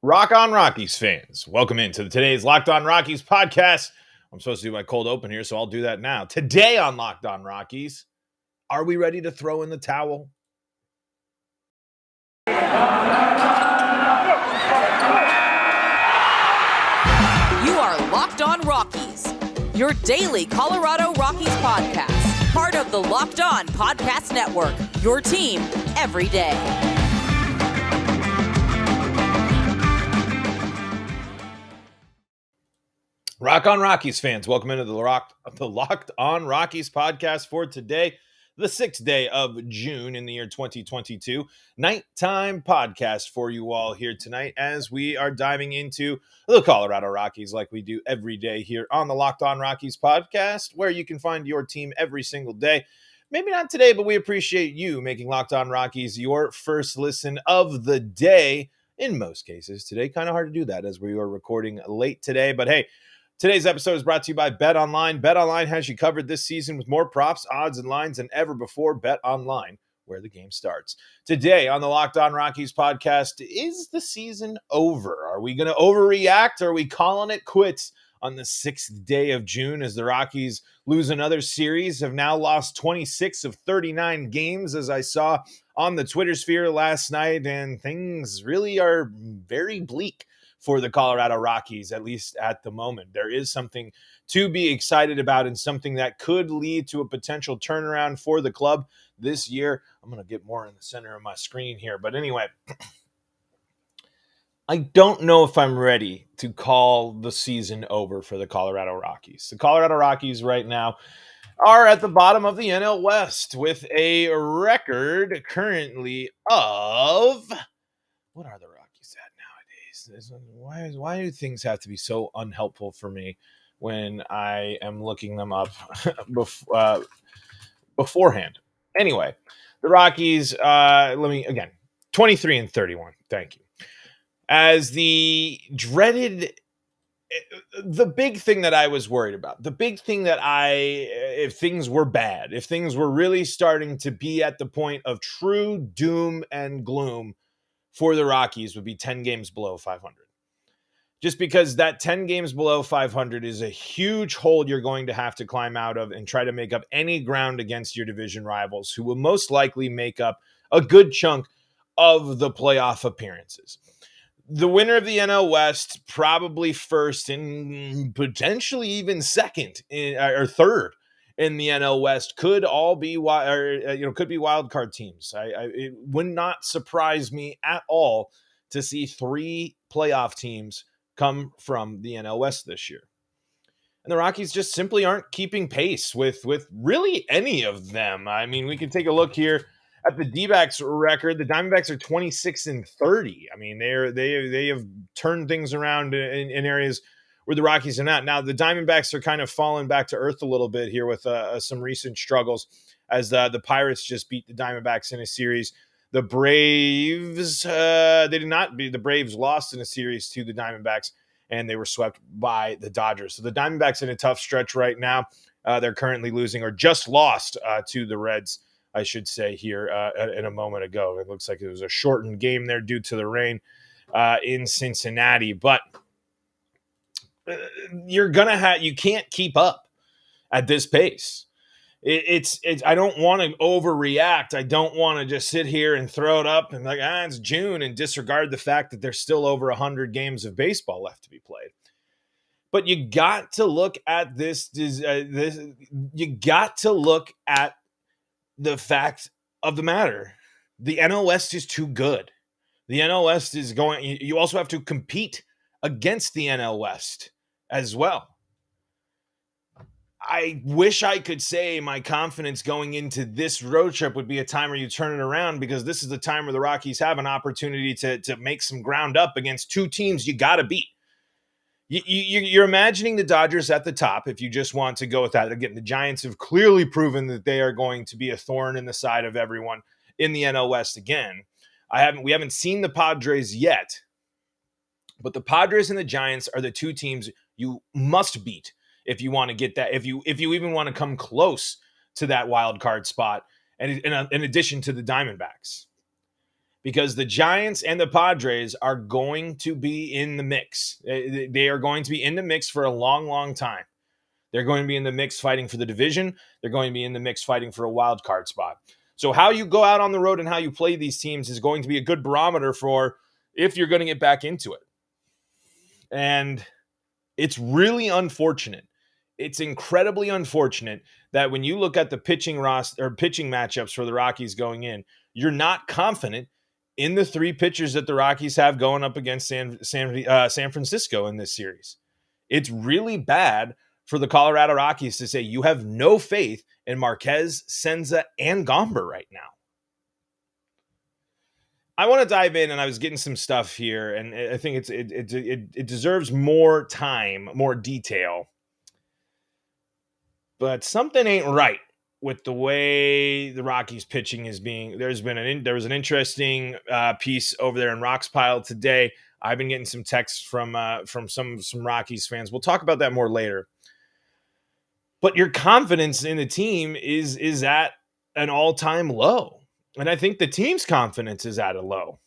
Rock on Rockies fans, welcome into today's Locked On Rockies podcast. I'm supposed to do my cold open here, so I'll do that now. Today on Locked On Rockies, are we ready to throw in the towel? You are Locked On Rockies, your daily Colorado Rockies podcast, part of the Locked On Podcast Network, your team every day. Rock on Rockies fans, welcome into the Locked On Rockies podcast for today, the 6th day of June in the year 2022. Nighttime podcast for you all here tonight as we are diving into the Colorado Rockies like we do every day here on the Locked On Rockies podcast, where you can find your team every single day. Maybe not today, but we appreciate you making Locked On Rockies your first listen of the day. In most cases today, kind of hard to do that as we are recording late today, but hey, today's episode is brought to you by BetOnline. BetOnline has you covered this season with more props, odds, and lines than ever before. BetOnline, where the game starts. Today on the Locked On Rockies podcast, is the season over? Are we going to overreact? Are we calling it quits on the 6th day of June as the Rockies lose another series? Have now lost 26 of 39 games, as I saw on the Twitter sphere last night, and things really are very bleak for the Colorado Rockies, at least at the moment. There is something to be excited about and something that could lead to a potential turnaround for the club this year. I'm going to get more in the center of my screen here. But anyway, I don't know if I'm ready to call the season over for the Colorado Rockies. The Colorado Rockies right now are at the bottom of the NL West with a record currently of... What are the Rockies at nowadays? Why do things have to be so unhelpful for me when I am looking them up beforehand? Anyway, the Rockies, 23 and 31. Thank you. As the big thing that I was worried about, the big thing that if things were bad, if things were really starting to be at the point of true doom and gloom for the Rockies, would be 10 games below 500. Just because that 10 games below 500 is a huge hole you're going to have to climb out of and try to make up any ground against your division rivals, who will most likely make up a good chunk of the playoff appearances. The winner of the NL West, probably first and potentially even second or third in the NL West, could all be could be wild card teams. It would not surprise me at all to see 3 playoff teams come from the NL West this year. And the Rockies just simply aren't keeping pace with really any of them. I mean, we can take a look here at the D-backs record. The Diamondbacks are 26 and 30. I mean, they have turned things around in areas where the Rockies are not. Now, the Diamondbacks are kind of falling back to earth a little bit here with some recent struggles, as the Pirates just beat the Diamondbacks in a series. The Braves, they did not beat. The Braves lost in a series to the Diamondbacks, and they were swept by the Dodgers. So the Diamondbacks in a tough stretch right now. They're currently losing, or just lost to the Reds, I should say, here in a moment ago. It looks like it was a shortened game there due to the rain in Cincinnati. But you can't keep up at this pace. It's I don't want to overreact. I don't want to just sit here and throw it up and it's June and disregard the fact that there's still over 100 games of baseball left to be played. But you got to look at this. You got to look at the fact of the matter. The NL West is too good. The NL West is going. You also have to compete against the NL West as well. I wish I could say my confidence going into this road trip would be a time where you turn it around, because this is the time where the Rockies have an opportunity to make some ground up against 2 teams you got to beat. You're imagining the Dodgers at the top if you just want to go with that. Again, the Giants have clearly proven that they are going to be a thorn in the side of everyone in the NL West again. We haven't seen the Padres yet, but the Padres and the Giants are the 2 teams you must beat if you want to get that, if you even want to come close to that wild card spot, and in addition to the Diamondbacks. because the Giants and the Padres are going to be in the mix. They are going to be in the mix for a long, long time. They're going to be in the mix fighting for the division. They're going to be in the mix fighting for a wild card spot. So how you go out on the road and how you play these teams is going to be a good barometer for if you're going to get back into it. And it's really unfortunate. It's incredibly unfortunate that when you look at the pitching roster or pitching matchups for the Rockies going in, you're not confident in the three pitchers that the Rockies have going up against San Francisco in this series. It's really bad for the Colorado Rockies to say you have no faith in Marquez, Senza, and Gomber right now. I want to dive in, and I was getting some stuff here, and I think it deserves more time, more detail. But something ain't right with the way the Rockies pitching is being. There was an interesting piece over there in Rock's Pile today. I've been getting some texts from some Rockies fans. We'll talk about that more later. But your confidence in the team is at an all-time low. And I think the team's confidence is at a low.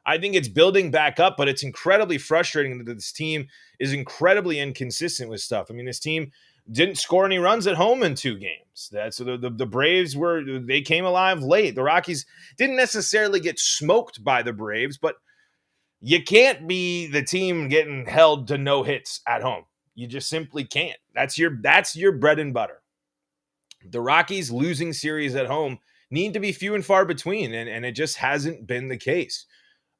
I think it's building back up, but it's incredibly frustrating that this team is incredibly inconsistent with stuff. I mean, this team didn't score any runs at home in 2 games. So the Braves they came alive late. The Rockies didn't necessarily get smoked by the Braves, but you can't be the team getting held to no hits at home. You just simply can't. That's your bread and butter. The Rockies losing series at home need to be few and far between, and it just hasn't been the case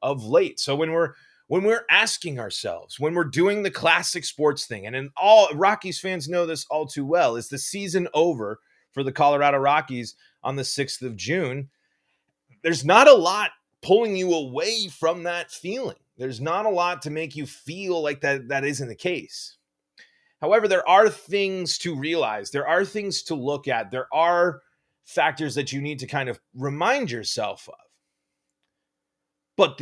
of late. So when we're asking ourselves, when we're doing the classic sports thing, and all Rockies fans know this all too well, is the season over for the Colorado Rockies on the 6th of June, there's not a lot pulling you away from that feeling. There's not a lot to make you feel like that isn't the case. However, there are things to realize. There are things to look at. There are factors that you need to kind of remind yourself of. But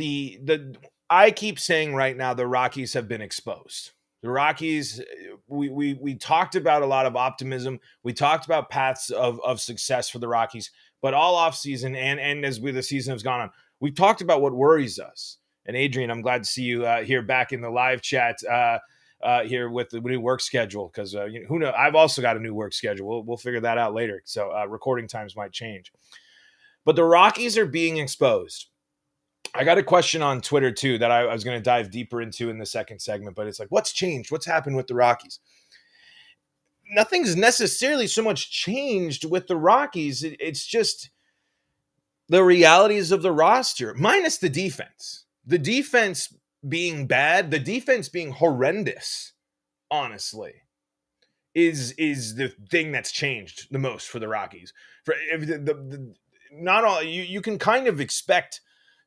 I keep saying right now the Rockies have been exposed. The Rockies, we talked about a lot of optimism. We talked about paths of success for the Rockies, but all offseason and as the season has gone on, we've talked about what worries us. And Adrian, I'm glad to see you here back in the live chat here with the new work schedule, because who knows? I've also got a new work schedule. We'll figure that out later. So recording times might change. But the Rockies are being exposed. I got a question on Twitter too that I was going to dive deeper into in the second segment, but it's like, what's changed? What's happened with the Rockies? Nothing's necessarily so much changed with the Rockies. It's just the realities of the roster, minus the defense. The defense being bad, the defense being horrendous, honestly, is the thing that's changed the most for the Rockies. Not all you can kind of expect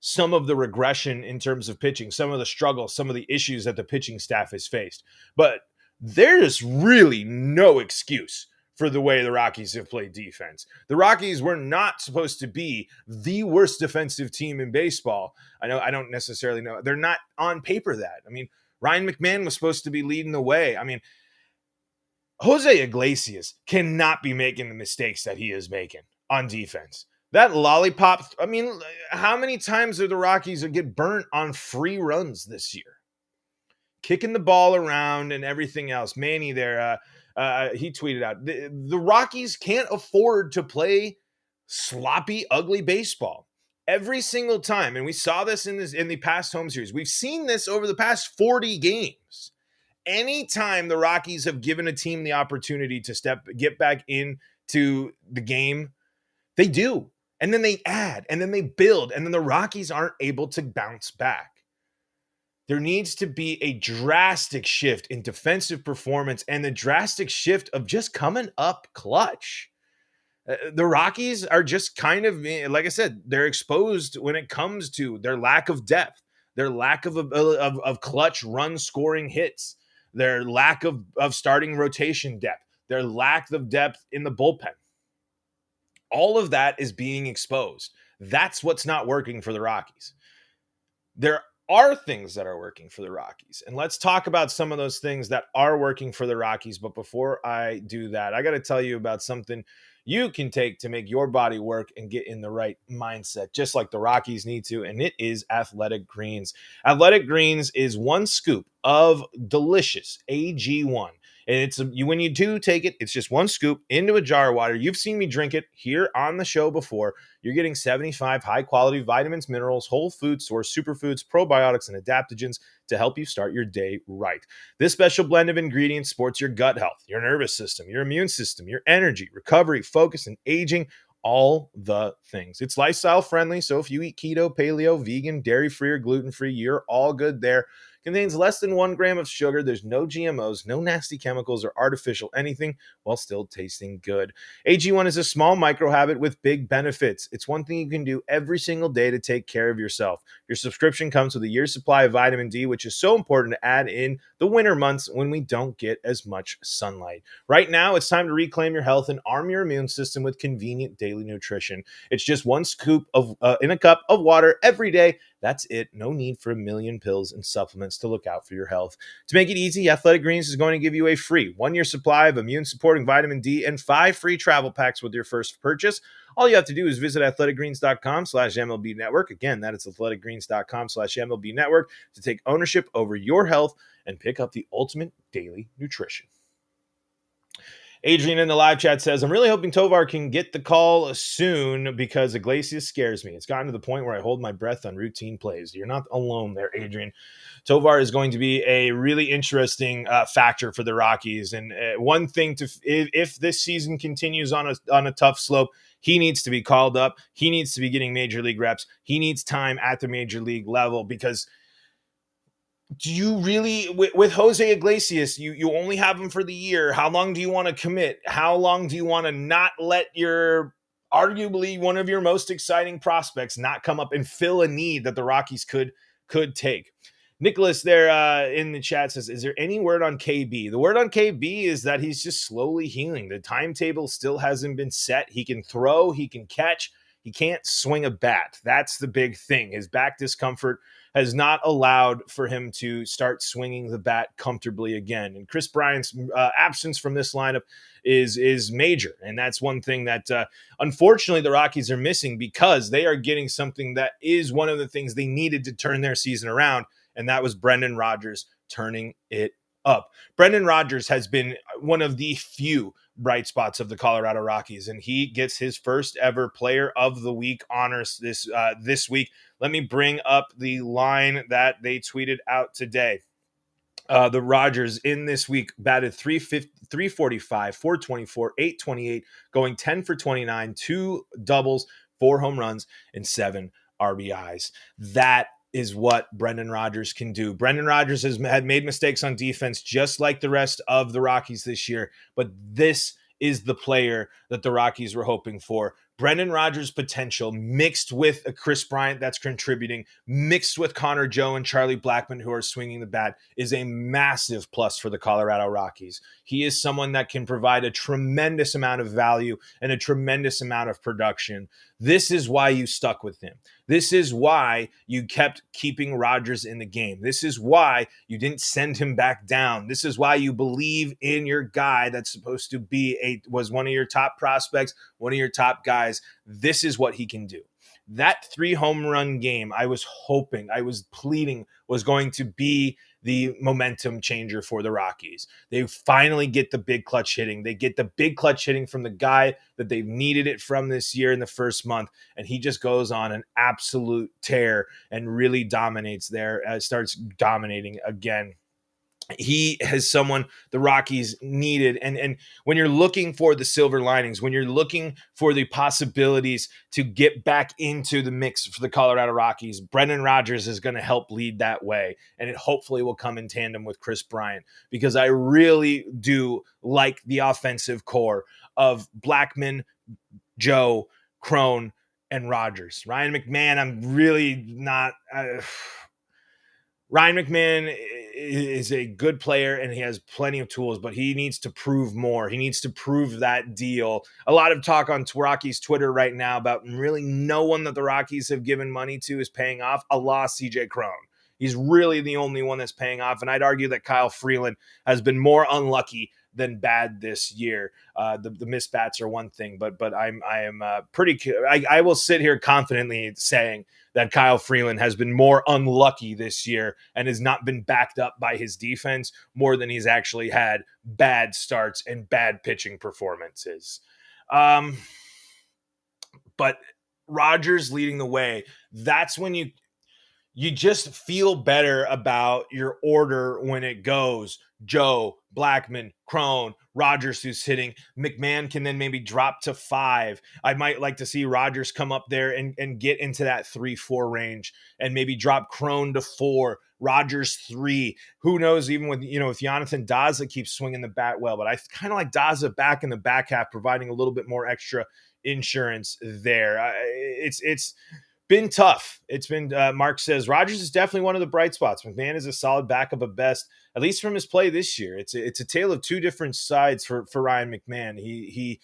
some of the regression in terms of pitching, some of the struggles, some of the issues that the pitching staff has faced. But there's really no excuse for the way the Rockies have played defense. The Rockies were not supposed to be the worst defensive team in baseball. I don't necessarily know. They're not on paper that. I mean, Ryan McMahon was supposed to be leading the way. I mean, Jose Iglesias cannot be making the mistakes that he is making on defense. That lollipop, I mean, how many times are the Rockies get burnt on free runs this year? Kicking the ball around and everything else. Manny there, he tweeted out, the Rockies can't afford to play sloppy, ugly baseball. Every single time, and we saw this in the past home series. We've seen this over the past 40 games. Anytime the Rockies have given a team the opportunity to get back into the game, they do. And then they add, and then they build, and then the Rockies aren't able to bounce back. There needs to be a drastic shift in defensive performance and the drastic shift of just coming up clutch. The Rockies are just kind of, like I said, they're exposed when it comes to their lack of depth, their lack of clutch run scoring hits, their lack of starting rotation depth, their lack of depth in the bullpen. All of that is being exposed. That's what's not working for the Rockies. There are things that are working for the Rockies. And let's talk about some of those things that are working for the Rockies. But before I do that, I got to tell you about something you can take to make your body work and get in the right mindset, just like the Rockies need to, and it is Athletic Greens. Athletic Greens is one scoop of delicious AG1. And when you do take it, it's just one scoop into a jar of water. You've seen me drink it here on the show before. You're getting 75 high-quality vitamins, minerals, whole food source, superfoods, probiotics, and adaptogens to help you start your day right. This special blend of ingredients supports your gut health, your nervous system, your immune system, your energy, recovery, focus, and aging, all the things. It's lifestyle friendly, so if you eat keto, paleo, vegan, dairy-free, or gluten-free, you're all good there. Contains less than 1 gram of sugar. There's no GMOs, no nasty chemicals or artificial anything, while still tasting good. AG1 is a small micro habit with big benefits. It's one thing you can do every single day to take care of yourself. Your subscription comes with a year's supply of vitamin D, which is so important to add in the winter months when we don't get as much sunlight. Right now, it's time to reclaim your health and arm your immune system with convenient daily nutrition. It's just one scoop in a cup of water every day. That's it. No need for a million pills and supplements to look out for your health. To make it easy, Athletic Greens is going to give you a free 1-year supply of immune-supporting vitamin D and 5 free travel packs with your first purchase. All you have to do is visit athleticgreens.com/MLB Network. Again, that is athleticgreens.com/MLB Network to take ownership over your health and pick up the ultimate daily nutrition. Adrian in the live chat says, I'm really hoping Tovar can get the call soon because Iglesias scares me. It's gotten to the point where I hold my breath on routine plays. You're not alone there, Adrian. Tovar is going to be a really interesting factor for the Rockies. And one thing, if this season continues on a tough slope, he needs to be called up. He needs to be getting major league reps. He needs time at the major league level because do you really, with Jose Iglesias, you only have him for the year. How long do you want to commit? How long do you want to not let your arguably one of your most exciting prospects not come up and fill a need that the Rockies could take? Nicholas there in the chat says, is there any word on KB? The word on KB is that he's just slowly healing. The timetable still hasn't been set. He can throw, he can catch, he can't swing a bat. That's the big thing. His back discomfort has not allowed for him to start swinging the bat comfortably again. And Chris Bryant's absence from this lineup is major. And that's one thing that, unfortunately, the Rockies are missing because they are getting something that is one of the things they needed to turn their season around, and that was Brendan Rodgers turning it up. Brendan Rodgers has been one of the few bright spots of the Colorado Rockies, and he gets his first ever Player of the Week honors this week. Let me bring up the line that they tweeted out today. The Rodgers in this week batted 345, 424, 828, going 10 for 29, 2 doubles, 4 home runs, and 7 RBIs. That is what Brendan Rodgers can do. Brendan Rodgers had made mistakes on defense just like the rest of the Rockies this year, but this is the player that the Rockies were hoping for. Brendan Rodgers' potential mixed with a Chris Bryant that's contributing, mixed with Connor Joe and Charlie Blackmon who are swinging the bat, is a massive plus for the Colorado Rockies. He is someone that can provide a tremendous amount of value and a tremendous amount of production. This is why you stuck with him. This is why you kept keeping Rodgers in the game. This is why you didn't send him back down. This is why you believe in your guy that's supposed to be was one of your top prospects, one of your top guys. This is what he can do. That 3 home run game, I was pleading was going to be the momentum changer for the Rockies. They finally get the big clutch hitting. They get the big clutch hitting from the guy that they've needed it from this year in the first month, and he just goes on an absolute tear and really dominates there, starts dominating again. He has someone the Rockies needed. And when you're looking for the silver linings, when you're looking for the possibilities to get back into the mix for the Colorado Rockies, Brendan Rodgers is going to help lead that way. And it hopefully will come in tandem with Chris Bryant, because I really do like the offensive core of Blackmon, Joe, Crone, and Rodgers. Ryan McMahon, I'm really not... Ryan McMahon is a good player and he has plenty of tools, but he needs to prove more. He needs to prove that deal. A lot of talk on Rockies Twitter right now about really no one that the Rockies have given money to is paying off, a la CJ Crone. He's really the only one that's paying off, and I'd argue that Kyle Freeland has been more unlucky than bad this year. The missed bats are one thing, but I am I will sit here confidently saying that Kyle Freeland has been more unlucky this year and has not been backed up by his defense more than he's actually had bad starts and bad pitching performances. But Rodgers leading the way, that's when you just feel better about your order when it goes Joe, Blackmon, Crone, Rodgers, who's hitting. Mcmahon can then maybe drop to 5. I might like to see Rodgers come up there and get into that 3-4 range and maybe drop Crone to 4, Rodgers 3. Who knows, even with, if Jonathan Daza keeps swinging the bat well. But I kind of like Daza back in the back half, providing a little bit more extra insurance there. It's been tough. It's been, Mark says, Rodgers is definitely one of the bright spots. McMahon is a solid backup at best, at least from his play this year. It's a tale of two different sides for Ryan McMahon. He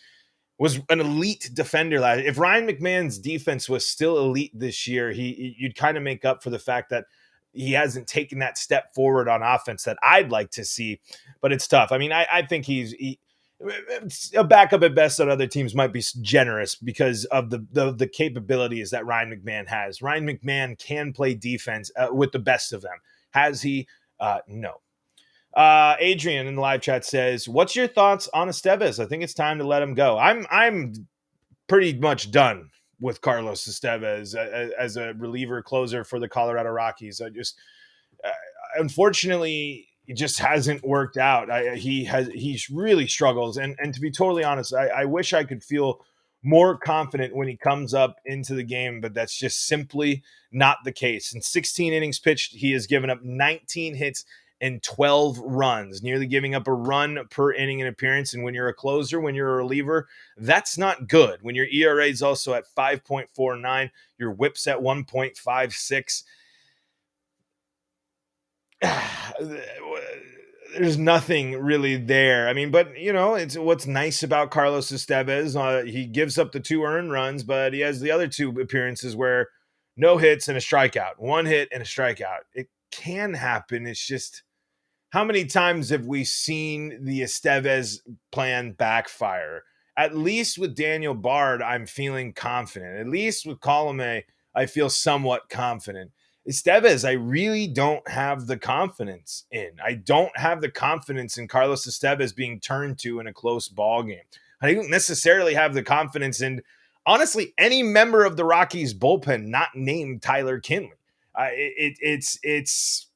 was an elite defender last. If Ryan McMahon's defense was still elite this year, you'd kind of make up for the fact that he hasn't taken that step forward on offense that I'd like to see. But it's tough. I mean, I think a backup at best on other teams might be generous because of the capabilities that Ryan McMahon has. Ryan McMahon can play defense with the best of them. Has he? No. Adrian in the live chat says, what's your thoughts on Estevez? I think it's time to let him go. I'm pretty much done with Carlos Estevez as a reliever closer for the Colorado Rockies. Unfortunately, it just hasn't worked out. He's really struggles. And to be totally honest, I wish I could feel more confident when he comes up into the game, but that's just simply not the case. In 16 innings pitched, he has given up 19 hits and 12 runs, nearly giving up a run per inning in appearance. And when you're a closer, when you're a reliever, that's not good. When your ERA is also at 5.49, your whip's at 1.56. There's nothing really there. I mean, but it's what's nice about Carlos Estevez. He gives up the 2 earned runs, but he has the other 2 appearances where no hits and a strikeout, 1 hit and a strikeout. It can happen. It's just, how many times have we seen the Estevez plan backfire? At least with Daniel Bard, I'm feeling confident. At least with Colome, I feel somewhat confident. Estevez, I really don't have the confidence in. I don't have the confidence in Carlos Estevez being turned to in a close ball game. I don't necessarily have the confidence in, honestly, any member of the Rockies bullpen not named Tyler Kinley. It's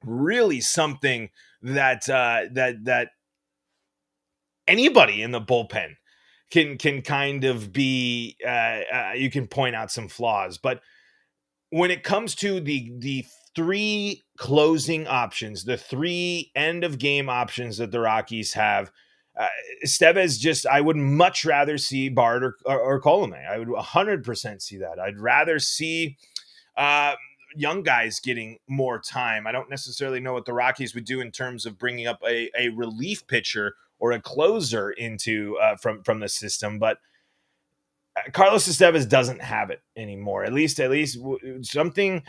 really something that anybody in the bullpen can kind of be. You can point out some flaws, but when it comes to the 3 closing options, the 3 end of game options that the Rockies have, Estevez I would much rather see Bard or Colome. I would 100% see that. I'd rather see young guys getting more time. I don't necessarily know what the Rockies would do in terms of bringing up a relief pitcher or a closer into from the system, but Carlos Estevez doesn't have it anymore. At least something.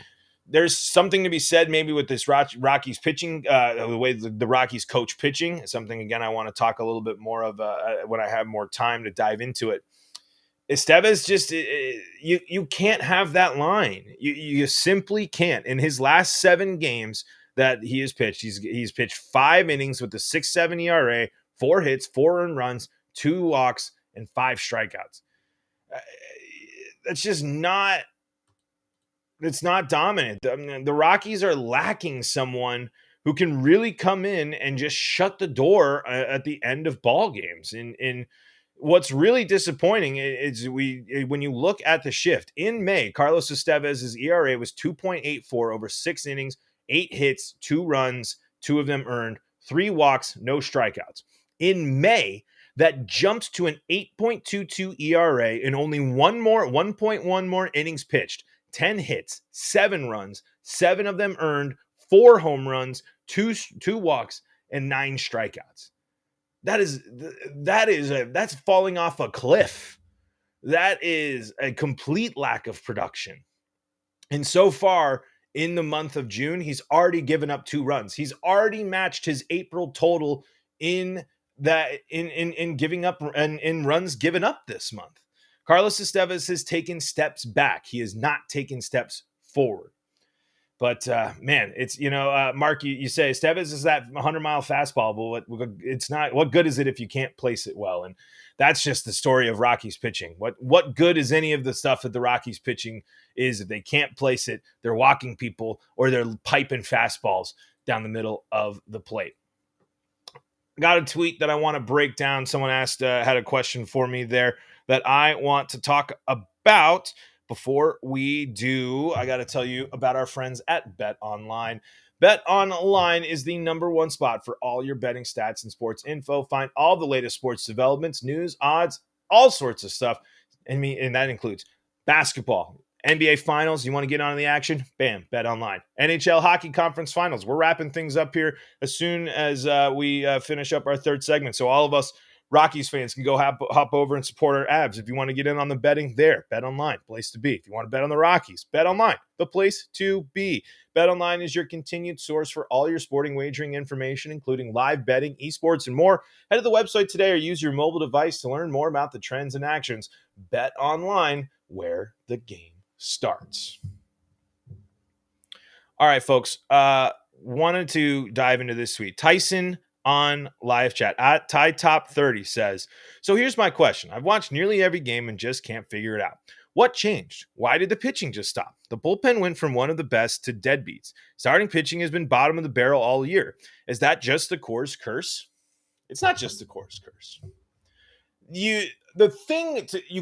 There's something to be said maybe with this Rockies pitching, the way the Rockies coach pitching. Something, again, I want to talk a little bit more of when I have more time to dive into it. Estevez you can't have that line. You simply can't. In his last 7 games that he has pitched, he's pitched 5 innings with a 6.7 ERA, 4 hits, 4 earned runs, 2 walks, and 5 strikeouts. That's just not. It's not dominant. The Rockies are lacking someone who can really come in and just shut the door at the end of ball games. And what's really disappointing is when you look at the shift in May, Carlos Estevez's ERA was 2.84 over 6 innings, 8 hits, 2 runs, 2 of them earned, 3 walks, no strikeouts. In May, that jumped to an 8.22 ERA in only 1.1 more innings pitched, 10 hits, 7 runs, 7 of them earned, 4 home runs, 2 walks, and 9 strikeouts. That's falling off a cliff. That is a complete lack of production. And so far in the month of June, he's already given up 2 runs. He's already matched his April total in giving up and in runs given up this month. Carlos Estevez has taken steps back. He has not taken steps forward. But man, it's Mark, you say Estevez is that 100-mile fastball, but it's not. What good is it if you can't place it well? And that's just the story of Rockies pitching. What good is any of the stuff that the Rockies pitching is if they can't place it? They're walking people or they're piping fastballs down the middle of the plate. Got a tweet that I want to break down. Someone asked, had a question for me there that I want to talk about. Before we do, I got to tell you about our friends at BetOnline. BetOnline is the number one spot for all your betting stats and sports info. Find all the latest sports developments, news, odds, all sorts of stuff. And that includes basketball, NBA Finals. You want to get on the action? Bam, BetOnline. NHL Hockey Conference Finals. We're wrapping things up here as soon as we finish up our third segment. So all of us Rockies fans can go hop over and support our abs. If you want to get in on the betting there, BetOnline, place to be. If you want to bet on the Rockies, BetOnline, the place to be. BetOnline is your continued source for all your sporting wagering information, including live betting, esports, and more. Head to the website today or use your mobile device to learn more about the trends and actions. BetOnline, where the game starts. All right, folks. Wanted to dive into this tweet. Tyson on live chat at Ty Top 30 says, so here's my question. I've watched nearly every game and just can't figure it out. What changed? Why did the pitching just stop? The bullpen went from one of the best to deadbeats. Starting pitching has been bottom of the barrel all year. Is that just the Coors curse? It's not just the Coors curse. You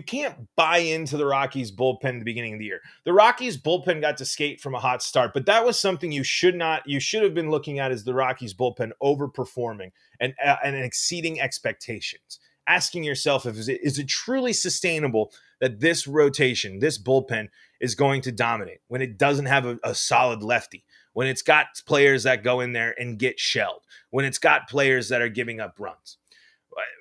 can't buy into the Rockies bullpen at the beginning of the year. The Rockies bullpen got to skate from a hot start, but that was something you should have been looking at as the Rockies bullpen overperforming and exceeding expectations. Asking yourself, is it truly sustainable that this rotation, this bullpen is going to dominate when it doesn't have a solid lefty, when it's got players that go in there and get shelled, when it's got players that are giving up runs?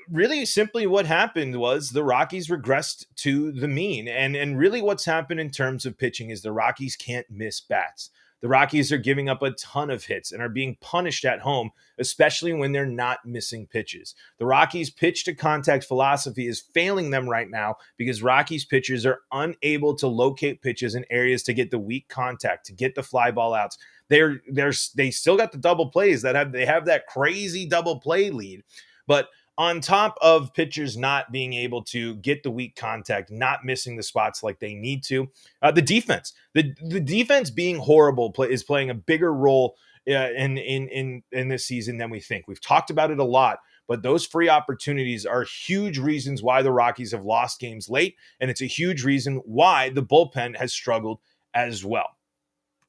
Really simply what happened was the Rockies regressed to the mean. And really what's happened in terms of pitching is the Rockies can't miss bats. The Rockies are giving up a ton of hits and are being punished at home, especially when they're not missing pitches. The Rockies pitch to contact philosophy is failing them right now because Rockies pitchers are unable to locate pitches in areas to get the weak contact, to get the fly ball outs. They still got the double plays they have that crazy double play lead, but on top of pitchers not being able to get the weak contact, not missing the spots like they need to, the defense, the defense being horrible is playing a bigger role in this season than we think. We've talked about it a lot, but those free opportunities are huge reasons why the Rockies have lost games late, and it's a huge reason why the bullpen has struggled as well.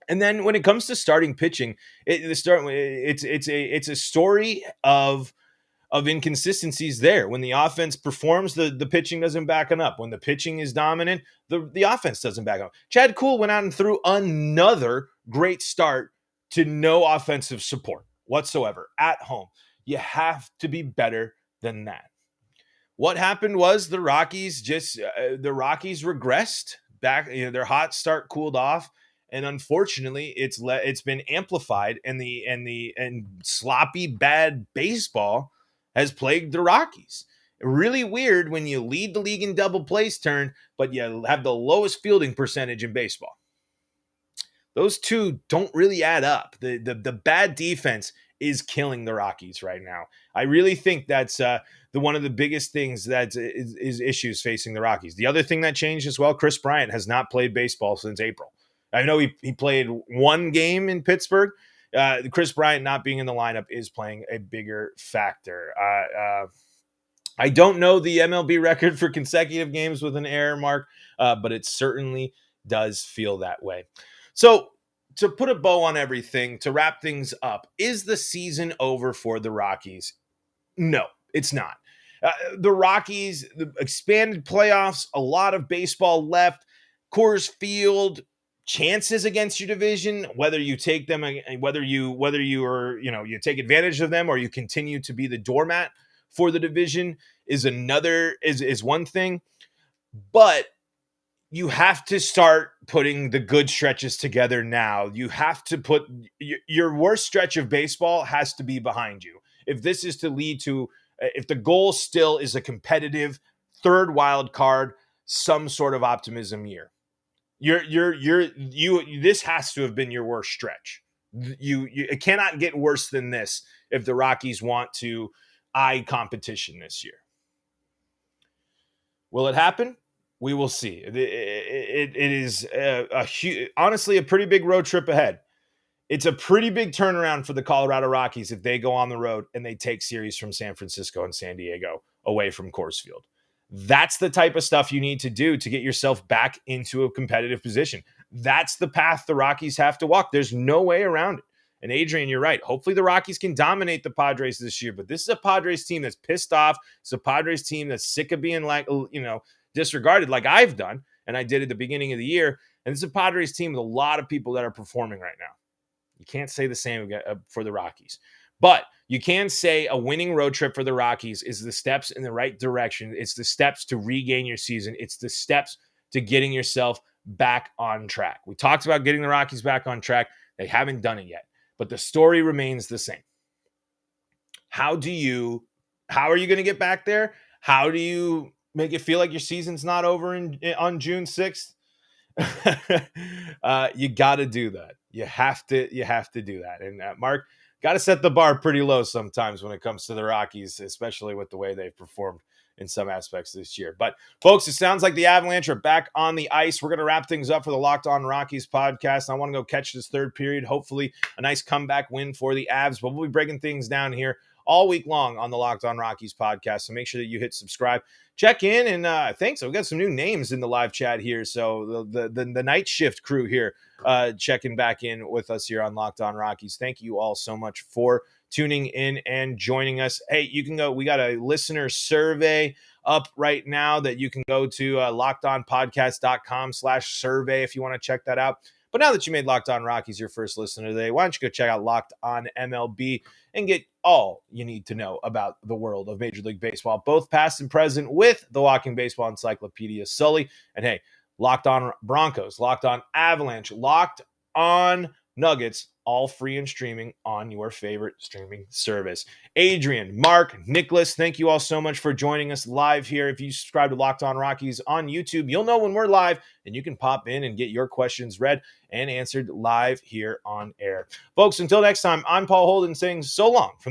And then when it comes to starting pitching, it's a story of inconsistencies there. When the offense performs, the pitching doesn't back it up. When the pitching is dominant, the offense doesn't back up. Chad Kuhl went out and threw another great start to no offensive support whatsoever at home. You have to be better than that. What happened was the Rockies regressed back. Their hot start cooled off. And unfortunately, it's been amplified, and sloppy bad baseball has plagued the Rockies. Really weird when you lead the league in double plays turn, but you have the lowest fielding percentage in baseball. Those two don't really add up. The bad defense is killing the Rockies right now. I really think that's one of the biggest things that is issues facing the Rockies. The other thing that changed as well, Chris Bryant has not played baseball since April. I know he played one game in Pittsburgh. Chris Bryant not being in the lineup is playing a bigger factor. I don't know the MLB record for consecutive games with an error mark, but it certainly does feel that way. So to put a bow on everything, to wrap things up, is the season over for the Rockies? No, it's not. The Rockies, the expanded playoffs, a lot of baseball left, Coors Field, chances against your division, whether you take them, whether you are, you take advantage of them or you continue to be the doormat for the division is one thing, but you have to start putting the good stretches together now. You have to put your worst stretch of baseball has to be behind you. if this is to lead to, if the goal still is a competitive third wild card, some sort of optimism year. This has to have been your worst stretch. It cannot get worse than this if the Rockies want to eye competition this year. Will it happen? We will see. It is honestly a pretty big road trip ahead. It's a pretty big turnaround for the Colorado Rockies if they go on the road and they take series from San Francisco and San Diego away from Coors Field. That's the type of stuff you need to do to get yourself back into a competitive position. That's the path the Rockies have to walk. There's no way around it. And Adrian, you're right. Hopefully the Rockies can dominate the Padres this year, but this is a Padres team that's pissed off. It's a Padres team that's sick of being disregarded like I've done, and I did at the beginning of the year. And it's a Padres team with a lot of people that are performing right now. You can't say the same for the Rockies. But you can say a winning road trip for the Rockies is the steps in the right direction. It's the steps to regain your season. It's the steps to getting yourself back on track. We talked about getting the Rockies back on track. They haven't done it yet. But the story remains the same. How are you going to get back there? How do you make it feel like your season's not over on June 6th? You got to do that. You have to do that. And Mark, got to set the bar pretty low sometimes when it comes to the Rockies, especially with the way they've performed in some aspects this year. But folks, it sounds like the Avalanche are back on the ice. We're going to wrap things up for the Locked On Rockies podcast. I want to go catch this third period. Hopefully a nice comeback win for the Avs, but we'll be breaking things down here all week long on the Locked On Rockies podcast. So make sure that you hit subscribe, check in, and thanks. We've got some new names in the live chat here. So the night shift crew here checking back in with us here on Locked On Rockies. Thank you all so much for tuning in and joining us. Hey, you can go. We got a listener survey up right now that you can go to lockedonpodcast.com/survey if you want to check that out. But now that you made Locked On Rockies your first listener today, why don't you go check out Locked On MLB and get all you need to know about the world of Major League Baseball, both past and present, with the Walking Baseball Encyclopedia Sully. And hey, Locked On Broncos, Locked On Avalanche, Locked On Nuggets, all free and streaming on your favorite streaming service. Adrian, Mark, Nicholas, thank you all so much for joining us live here. If you subscribe to Locked On Rockies on YouTube, you'll know when we're live, and you can pop in and get your questions read and answered live here on air. Folks, until next time, I'm Paul Holden saying so long from